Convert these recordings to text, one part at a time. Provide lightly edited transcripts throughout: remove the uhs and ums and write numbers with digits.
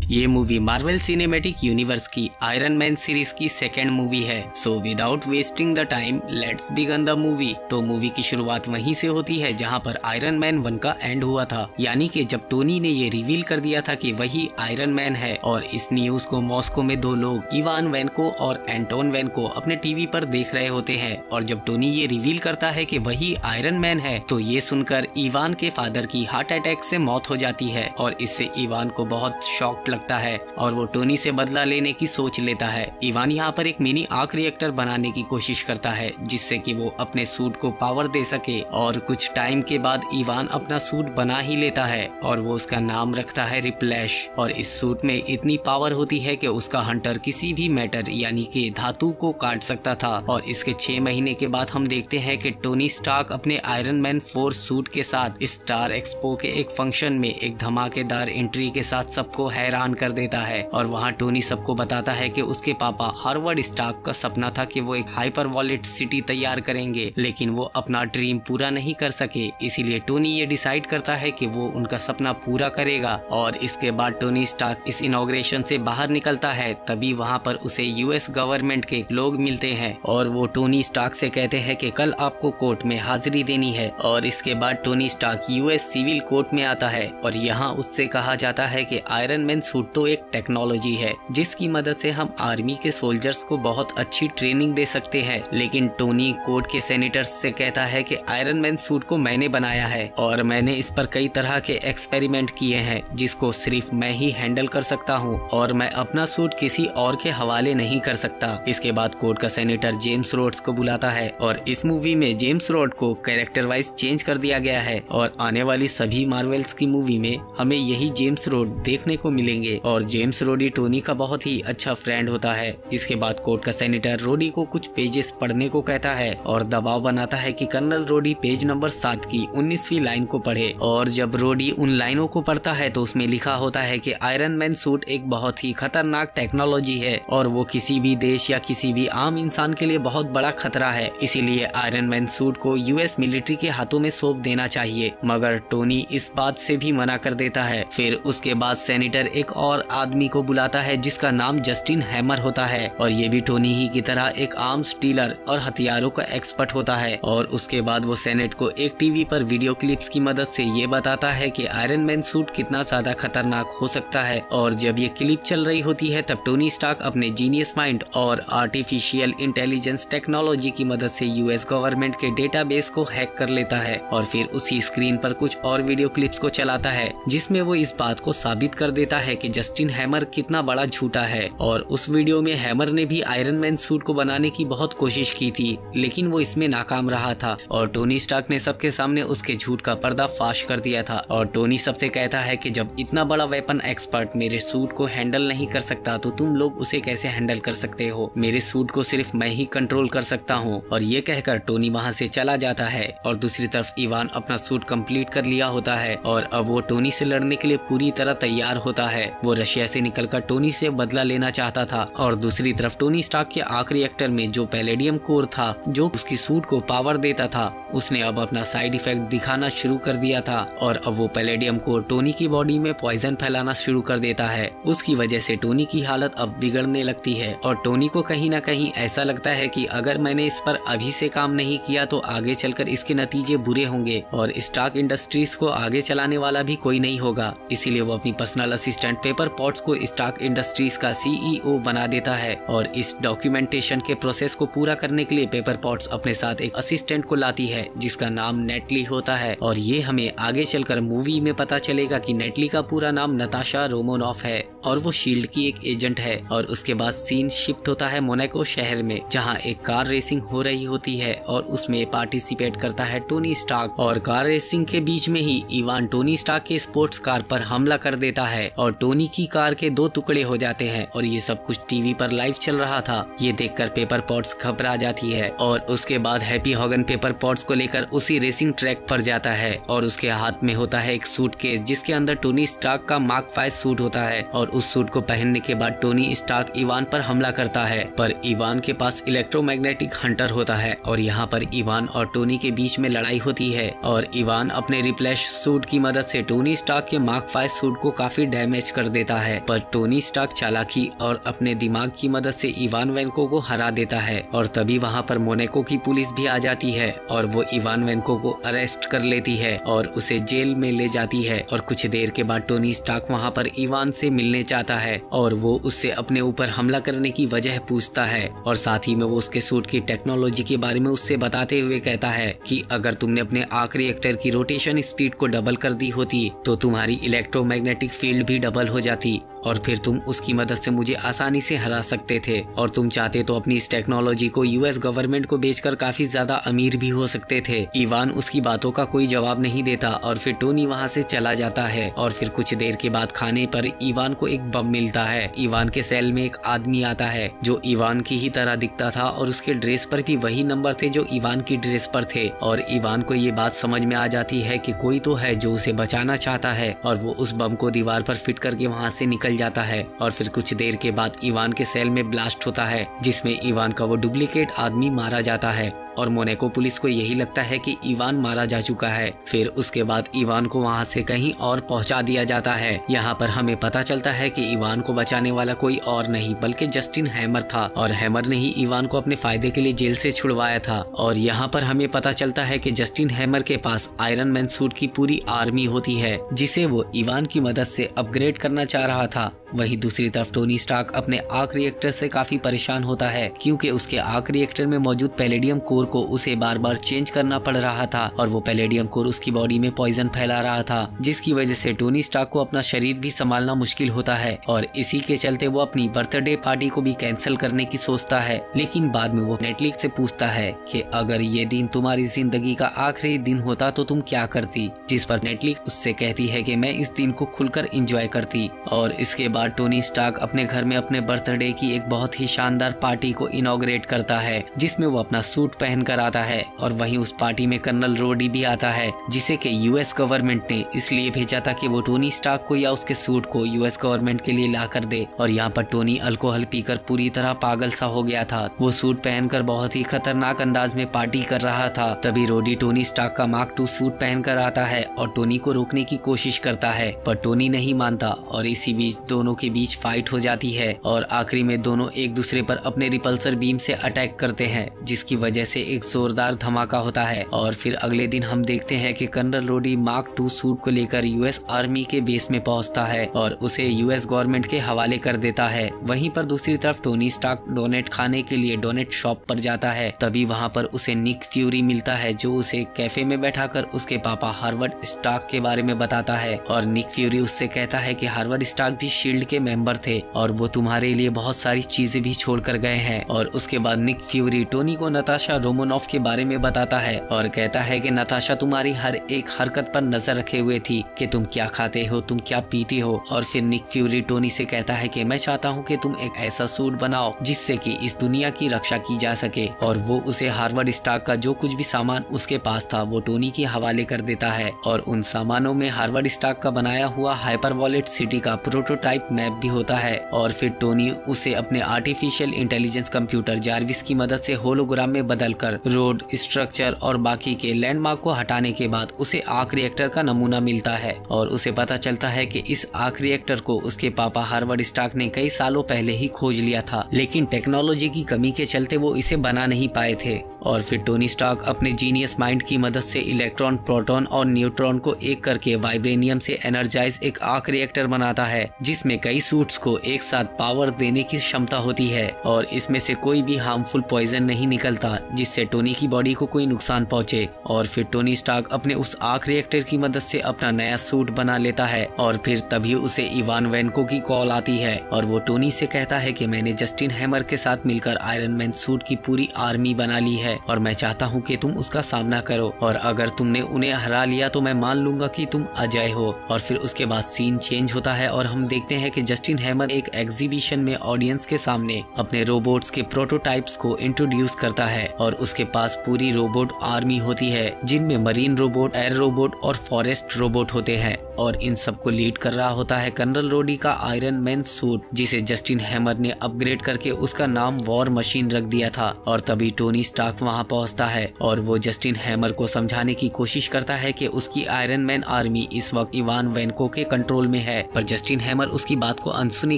ये movie Marvel cinematic universe की Iron Man series की सेकेंड मूवी है। So without wasting the time let's begin the movie. तो movie की शुरुआत वहीं से होती है जहां पर आयरन मैन 1 का एंड हुआ था, यानी कि जब टोनी ने ये रिवील कर दिया था कि वही आयरन मैन है। और इस न्यूज को मॉस्को में दो लोग इवान वैनको और एंटोन वैनको अपने टीवी पर देख रहे होते हैं। और जब टोनी ये रिवील करता है कि वही आयरन मैन है तो ये सुनकर इवान के फादर की हार्ट अटैक से मौत हो जाती है और इससे इवान को बहुत शॉक लगता है और वो टोनी से बदला लेने की सोच लेता है। इवान यहाँ पर एक मिनी आर्क रिएक्टर बनाने की कोशिश करता है जिससे कि वो अपने सूट को पावर दे सके। और कुछ टाइम के बाद इवान अपना सूट बना ही लेता है और वो उसका नाम रखता है रिप्लेश। और इस सूट में इतनी पावर होती है कि उसका हंटर किसी भी मैटर यानी कि धातु को काट सकता था। और इसके 6 महीने के बाद हम देखते हैं कि टोनी स्टार्क अपने आयरन मैन 4 सूट के साथ स्टार एक्सपो के एक फंक्शन में एक धमाकेदार एंट्री के साथ सबको हैरान कर देता है। और वहाँ टोनी सबको बताता है कि उसके पापा हार्वर्ड स्टार्क का सपना था कि वो एक हाइपरवॉलेट सिटी तैयार करेंगे, लेकिन वो अपना ड्रीम पूरा नहीं कर सके। इसीलिए टोनी ये डिसाइड करता है कि वो उनका सपना पूरा करेगा। और इसके बाद टोनी स्टार्क इस इनॉग्रेशन से बाहर निकलता है, तभी वहाँ पर उसे यूएस गवर्नमेंट के लोग मिलते हैं और वो टोनी स्टार्क से कहते हैं कि कल आपको कोर्ट में हाजिरी देनी है। और इसके बाद Tony Stark US civil court में आता है और यहाँ उससे कहा जाता है कि आयरन मैन सूट तो एक टेक्नोलॉजी है जिसकी मदद से हम आर्मी के सोल्जर्स को बहुत अच्छी ट्रेनिंग दे सकते हैं। लेकिन टोनी कोर्ट के सेनेटर्स से कहता है कि आयरन मैन सूट को मैंने बनाया है और मैंने इस पर कई तरह के एक्सपेरिमेंट किए हैं जिसको सिर्फ मैं ही हैंडल कर सकता हूँ और मैं अपना सूट किसी और के हवाले नहीं कर सकता। इसके बाद कोर्ट का सेनेटर जेम्स रोड्स को बुलाता है और इस मूवी में जेम्स रोड को कैरेक्टर वाइज चेंज कर दिया गया है और आने वाली सभी मार्वल्स की मूवी में हमें यही जेम्स रोड देखने को मिलेंगे। और जेम्स रोडी टोनी का बहुत ही अच्छा फ्रेंड होता है। इसके बाद कोर्ट का सेनेटर रोडी को कुछ पेजेस पढ़ने को कहता है और दबाव बनाता है कि कर्नल रोडी पेज नंबर 7 की 19वीं लाइन को पढ़े। और जब रोडी उन लाइनों को पढ़ता है तो उसमें लिखा होता है कि आयरन मैन सूट एक बहुत ही खतरनाक टेक्नोलॉजी है और वो किसी भी देश या किसी भी आम इंसान के लिए बहुत बड़ा खतरा है। इसीलिए आयरन मैन सूट को यूएस मिलिट्री के हाथों में सौंप देना चाहिए, मगर टोनी इस बात से भी मना कर देता है। फिर उसके बाद सेनेटर एक और आदमी को बुलाता है जिसका नाम जस्टिन हैमर होता है और ये भी टोनी ही की तरह एक आर्म्स डीलर और हथियारों का एक्सपर्ट होता है। और उसके बाद वो सेनेट को एक टीवी पर वीडियो क्लिप्स की मदद से ये बताता है कि आयरन मैन सूट कितना ज्यादा खतरनाक हो सकता है। और जब ये क्लिप चल रही होती है तब टोनी स्टार्क अपने जीनियस माइंड और आर्टिफिशियल इंटेलिजेंस टेक्नोलॉजी की मदद से यूएस गवर्नमेंट के डेटाबेस को हैक कर लेता है और फिर उसी स्क्रीन पर कुछ और वीडियो क्लिप्स को चलाता है जिसमें वो इस बात को साबित कर देता है कि जस्टिन हैमर कितना बड़ा झूठा है। और उस वीडियो में हैमर ने भी आयरन मैन सूट को बनाने की बहुत कोशिश की थी, लेकिन वो इसमें नाकाम रहा था और टोनी स्टार्क ने सबके सामने उसके झूठ का पर्दा फाश कर दिया था। और टोनी सबसे कहता है कि जब इतना बड़ा वेपन एक्सपर्ट मेरे सूट को हैंडल नहीं कर सकता तो तुम लोग उसे कैसे हैंडल कर सकते हो। मेरे सूट को सिर्फ मैं ही कंट्रोल कर सकता हूँ। और ये कहकर टोनी वहाँ से चला जाता है। और दूसरी तरफ इवान अपना सूट कंप्लीट कर लिया होता है और अब वो टोनी से लड़ने के लिए पूरी तरह तैयार होता है। वो रशिया से निकलकर टोनी से बदला लेना चाहता था। और दूसरी तरफ टोनी स्टार्क के आर्क रिएक्टर में जो पैलेडियम कोर था जो उसकी सूट को पावर देता था, उसने अब अपना साइड इफेक्ट दिखाना शुरू कर दिया था और अब वो पैलेडियम कोर टोनी की बॉडी में पॉइजन फैलाना शुरू कर देता है। उसकी वजह से टोनी की हालत अब बिगड़ने लगती है और टोनी को कहीं ना कहीं ऐसा लगता है कि अगर मैंने इस पर अभी से काम नहीं किया तो आगे चलकर इसके नतीजे बुरे होंगे और स्टार्क इंडस्ट्रीज को आगे चलाने वाला भी कोई नहीं होगा। इसीलिए वो अपनी पर्सनल असिस्टेंट पेपर पॉट्स को स्टार्क इंडस्ट्रीज का सीईओ बना देता है। और इस डॉक्यूमेंटेशन के प्रोसेस को पूरा करने के लिए पेपर पॉट्स अपने साथ एक असिस्टेंट को लाती है जिसका नाम नेटली होता है। और ये हमें आगे चलकर मूवी में पता चलेगा कि नेटली का पूरा नाम नताशा रोमानोफ है और वो शील्ड की एक एजेंट है। और उसके बाद सीन शिफ्ट होता है मोनाको शहर में जहाँ एक कार रेसिंग हो रही होती है और उसमें पार्टिसिपेट करता है टोनी स्टार्क। और कार रेसिंग के बीच में ही इवान टोनी स्टार्क के स्पोर्ट्स कार पर हमला कर देता है और टोनी की कार के 2 टुकड़े हो जाते हैं। और ये सब कुछ टीवी पर लाइव चल रहा था। ये देखकर पेपर पॉट्स घबरा जाती है और उसके बाद हैप्पी हॉगन पेपर पॉट्स को लेकर उसी रेसिंग ट्रैक पर जाता है और उसके हाथ में होता है एक सूटकेस जिसके अंदर टोनी स्टार्क का मार्क 5 सूट होता है। और उस सूट को पहनने के बाद टोनी स्टार्क इवान पर हमला करता है, पर इवान के पास इलेक्ट्रोमैग्नेटिक हंटर होता है और यहाँ पर इवान और टोनी के बीच में लड़ाई होती है। और इवान अपने रिप्लेश सूट की मदद से टोनी स्टार्क के मार्क 5 सूट को काफी डैमेज कर देता है, पर टोनी स्टार्क चालाकी और अपने दिमाग की मदद से इवान वेन्को को हरा देता है। और तभी वहाँ पर मोनाको की पुलिस भी आ जाती है और वो इवान वेन्को को अरेस्ट कर लेती है और उसे जेल में ले जाती है। और कुछ देर के बाद टोनी स्टार्क वहाँ पर इवान से मिलने चाहता है और वो उससे अपने ऊपर हमला करने की वजह पूछता है और साथ ही में वो उसके सूट की टेक्नोलॉजी के बारे में उससे बताते हुए कहता है कि अगर तुमने अपने आर्क रिएक्टर की रोटेशन स्पीड को डबल कर दी होती तो तुम्हारी इलेक्ट्रोमैग्नेटिक फील्ड भी डबल हो जाती और फिर तुम उसकी मदद से मुझे आसानी से हरा सकते थे और तुम चाहते तो अपनी इस टेक्नोलॉजी को यूएस गवर्नमेंट को बेचकर काफी ज्यादा अमीर भी हो सकते थे। इवान उसकी बातों का कोई जवाब नहीं देता और फिर टोनी वहाँ से चला जाता है। और फिर कुछ देर के बाद खाने पर इवान को एक बम मिलता है। इवान के सेल में एक आदमी आता है जो इवान की ही तरह दिखता था और उसके ड्रेस पर भी वही नंबर थे जो इवान की ड्रेस पर थे। और इवान को ये बात समझ में आ जाती है कि कोई तो है जो उसे बचाना चाहता है और वो उस बम को दीवार पर फिट करके वहाँ से निकल जाता है। और फिर कुछ देर के बाद इवान के सेल में ब्लास्ट होता है जिसमें इवान का वो डुप्लीकेट आदमी मारा जाता है और मोनाको पुलिस को यही लगता है कि इवान मारा जा चुका है। फिर उसके बाद इवान को वहाँ से कहीं और पहुँचा दिया जाता है। यहाँ पर हमें पता चलता है कि इवान को बचाने वाला कोई और नहीं बल्कि जस्टिन हैमर था और हैमर ने ही इवान को अपने फायदे के लिए जेल से छुड़वाया था। और यहाँ पर हमें पता चलता है कि जस्टिन हैमर के पास आयरन मैन सूट की पूरी आर्मी होती है जिसे वो इवान की मदद से अपग्रेड करना चाह रहा था। वहीं दूसरी तरफ टोनी स्टार्क अपने आर्क रिएक्टर से काफी परेशान होता है क्योंकि उसके आर्क रिएक्टर में मौजूद पैलेडियम कोर को उसे बार बार चेंज करना पड़ रहा था और वो पैलेडियम कोर उसकी बॉडी में पॉइजन फैला रहा था जिसकी वजह से टोनी स्टार्क को अपना शरीर भी संभालना मुश्किल होता है। और इसी के चलते वो अपनी बर्थडे पार्टी को भी कैंसिल करने की सोचता है। लेकिन बाद में वो नेटफ्लिक्स से पूछता है कि अगर ये दिन तुम्हारी जिंदगी का आखिरी दिन होता तो तुम क्या करती, जिस पर नेटफ्लिक्स उससे कहती है कि मैं इस दिन को खुलकर एंजॉय करती। और इसके बाद टोनी स्टार्क अपने घर में अपने बर्थडे की एक बहुत ही शानदार पार्टी को इनॉग्रेट करता है जिसमें वो अपना सूट पहनकर आता है। और वहीं उस पार्टी में कर्नल रोडी भी आता है जिसे कि यूएस गवर्नमेंट ने इसलिए भेजा था कि वो टोनी स्टार्क को या उसके सूट को यूएस गवर्नमेंट के लिए ला कर दे। और यहाँ पर टोनी अल्कोहल पीकर पूरी तरह पागल सा हो गया था। वो सूट पहनकर बहुत ही खतरनाक अंदाज में पार्टी कर रहा था। तभी रोडी टोनी स्टार्क का मार्क II सूट पहनकर आता है और टोनी को रोकने की कोशिश करता है पर टोनी नहीं मानता और इसी बीच दोनों के बीच फाइट हो जाती है और आखिरी में दोनों एक दूसरे पर अपने रिपल्सर बीम से अटैक करते हैं जिसकी वजह से एक जोरदार धमाका होता है। और फिर अगले दिन हम देखते हैं कि कर्नल रोडी मार्क II सूट को लेकर यूएस आर्मी के बेस में पहुंचता है और उसे यूएस गवर्नमेंट के हवाले कर देता है। वहीं पर दूसरी तरफ टोनी स्टार्क डोनेट खाने के लिए डोनेट शॉप पर जाता है। तभी वहां पर उसे निक फ्यूरी मिलता है जो उसे कैफे में बैठाकर उसके पापा हार्वर्ड स्टार्क के बारे में बताता है। और निक फ्यूरी उससे कहता है कि हार्वर्ड स्टार्क भी शील्ड के मेंबर थे और वो तुम्हारे लिए बहुत सारी चीजें भी छोड़ कर गए हैं। और उसके बाद निक फ्यूरी टोनी को नताशा रोमानोफ के बारे में बताता है और कहता है कि नताशा तुम्हारी हर एक हरकत पर नजर रखे हुए थी कि तुम क्या खाते हो, तुम क्या पीते हो। और फिर निक फ्यूरी टोनी से कहता है कि मैं चाहता हूँ कि तुम एक ऐसा सूट बनाओ जिससे कि इस दुनिया की रक्षा की जा सके। और वो उसे हार्वर्ड स्टार्क का जो कुछ भी सामान उसके पास था वो टोनी के हवाले कर देता है। और उन सामानों में हार्वर्ड स्टार्क का बनाया हुआ हाइपरवॉलेट सिटी का प्रोटोटाइप मैप भी होता है। और फिर टोनी उसे अपने आर्टिफिशियल इंटेलिजेंस कंप्यूटर जार्विस की मदद से होलोग्राम में बदलकर रोड, स्ट्रक्चर और बाकी के लैंडमार्क को हटाने के बाद उसे आर्क रिएक्टर का नमूना मिलता है। और उसे पता चलता है कि इस आर्क रिएक्टर को उसके पापा हार्वर्ड स्टार्क ने कई सालों पहले ही खोज लिया था, लेकिन टेक्नोलॉजी की कमी के चलते वो इसे बना नहीं पाए थे। और फिर टोनी स्टार्क अपने जीनियस माइंड की मदद से इलेक्ट्रॉन, प्रोटॉन और न्यूट्रॉन को एक करके वाइब्रेनियम से एनर्जाइज एक आर्क रिएक्टर बनाता है जिसमें कई सूट्स को एक साथ पावर देने की क्षमता होती है और इसमें से कोई भी हार्मफुल पॉइजन नहीं निकलता जिससे टोनी की बॉडी को कोई नुकसान पहुंचे। और फिर टोनी स्टार्क अपने उस आर्क रिएक्टर की मदद से अपना नया सूट बना लेता है। और फिर तभी उसे इवान वेन्को की कॉल आती है और वो टोनी से कहता है कि मैंने जस्टिन हैमर के साथ मिलकर आयरन मैन सूट की पूरी आर्मी बना ली है और मैं चाहता हूँ कि तुम उसका सामना करो और अगर तुमने उन्हें हरा लिया तो मैं मान लूंगा कि तुम अजय हो। और फिर उसके बाद सीन चेंज होता है और हम देखते हैं कि जस्टिन हैमर एक एग्जीबिशन में ऑडियंस के सामने अपने रोबोट्स के प्रोटोटाइप्स को इंट्रोड्यूस करता है और उसके पास पूरी रोबोट आर्मी होती है जिनमें मरीन रोबोट, एयर रोबोट और फॉरेस्ट रोबोट होते हैं। और इन सबको लीड कर रहा होता है कर्नल रोडी का आयरन मैन सूट जिसे जस्टिन हैमर ने अपग्रेड करके उसका नाम वॉर मशीन रख दिया था। और तभी टोनी स्टार्क वहाँ पहुँचता है और वो जस्टिन हैमर को समझाने की कोशिश करता है कि उसकी आयरन मैन आर्मी इस वक्त इवान वेनको के कंट्रोल में है, पर जस्टिन हैमर उसकी बात को अनसुनी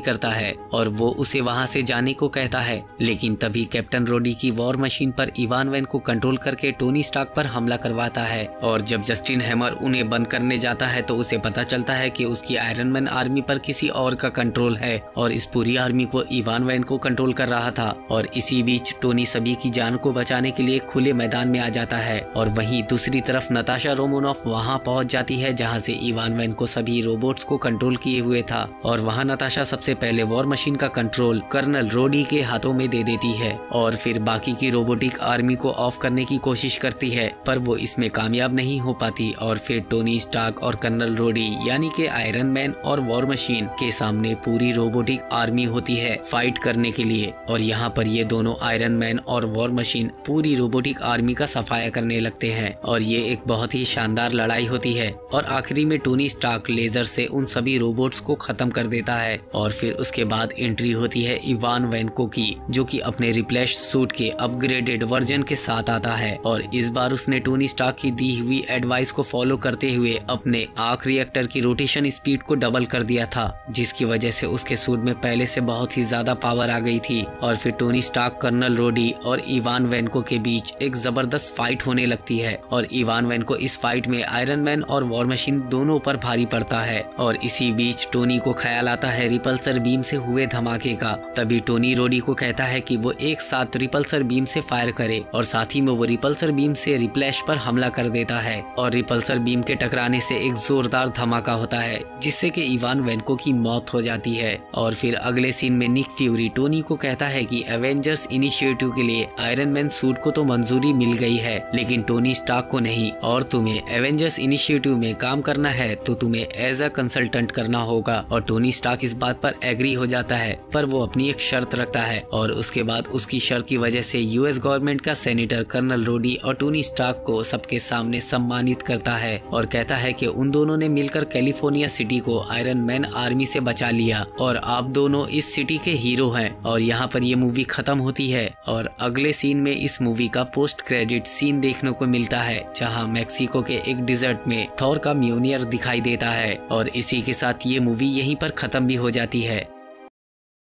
करता है और वो उसे वहाँ से जाने को कहता है। लेकिन तभी कैप्टन रोडी की वॉर मशीन पर इवान वैन को कंट्रोल करके टोनी स्टार्क पर हमला करवाता है और जब जस्टिन हैमर उन्हें बंद करने जाता है तो उसे पता चलता है कि उसकी आयरन मैन आर्मी पर किसी और का कंट्रोल है और इस पूरी आर्मी को इवान वैन को कंट्रोल कर रहा था। और इसी बीच टोनी सभी की जान को बचाने के लिए खुले मैदान में आ जाता है और वहीं दूसरी तरफ नताशा रोमानोफ वहां पहुंच जाती है जहां से इवान वैन को सभी रोबोट्स को कंट्रोल किए हुए था और वहां नताशा सबसे पहले वॉर मशीन का कंट्रोल कर्नल रोडी के हाथों में दे देती है और फिर बाकी की रोबोटिक आर्मी को ऑफ करने की कोशिश करती है, पर वो इसमें कामयाब नहीं हो पाती और फिर टोनी स्टार्क और कर्नल रोडी यानी कि आयरन मैन और वॉर मशीन के सामने पूरी रोबोटिक आर्मी होती है फाइट करने के लिए। और यहाँ पर ये दोनों आयरन मैन और वॉर मशीन पूरी रोबोटिक आर्मी का सफाया करने लगते हैं और ये एक बहुत ही शानदार लड़ाई होती है और आखिरी में टोनी स्टार्क लेजर से उन सभी रोबोट्स को खत्म कर देता है। और फिर उसके बाद एंट्री होती है इवान वेनको की, जो कि अपने रिप्लेश सूट के अपग्रेडेड वर्जन के साथ आता है और इस बार उसने टोनी स्टार्क की दी हुई एडवाइस को फॉलो करते हुए अपने आर्क रिएक्टर की रोटेशन स्पीड को डबल कर दिया था, जिसकी वजह से उसके सूट में पहले से बहुत ही ज्यादा पावर आ गई थी। और फिर टोनी स्टार्क, कर्नल रोडी और इवान वेनको के बीच एक जबरदस्त फाइट होने लगती है और इवान वेनको इस फाइट में आयरन मैन और वॉर मशीन दोनों पर भारी पड़ता है। और इसी बीच टोनी को ख्याल आता है रिपल्सर बीम से हुए धमाके का। तभी टोनी रोडी को कहता है कि वो एक साथ रिपल्सर बीम से फायर करे और साथ ही में वो रिपल्सर बीम से रिप्लेश पर हमला कर देता है और रिपल्सर बीम के टकराने से एक जोरदार धमाका होता है जिससे कि इवान वेनको की मौत हो जाती है। और फिर अगले सीन में निक फ्यूरी टोनी को कहता है कि एवेंजर्स इनिशिएटिव के लिए आयरन मैन सूट को तो मंजूरी मिल गई है लेकिन टोनी स्टार्क को नहीं, और तुम्हें एवेंजर्स इनिशिएटिव में काम करना है तो तुम्हें एज अ कंसल्टेंट करना होगा। और टोनी स्टार्क इस बात पर एग्री हो जाता है, पर वो अपनी एक शर्त रखता है और उसके बाद उसकी शर्त की वजह से यूएस गवर्नमेंट का सेनेटर कर्नल रोडी और टोनी स्टार्क को सबके सामने सम्मानित करता है और कहता है कि उन दोनों ने मिलकर कैलिफोर्निया सिटी को आयरन मैन आर्मी से बचा लिया और आप दोनों इस सिटी के हीरो हैं। और यहाँ पर ये मूवी खत्म होती है और अगले सीन में इस मूवी का पोस्ट क्रेडिट सीन देखने को मिलता है जहाँ मैक्सिको के एक डिजर्ट में थॉर का म्योनियर दिखाई देता है और इसी के साथ ये मूवी यहीं पर खत्म भी हो जाती है।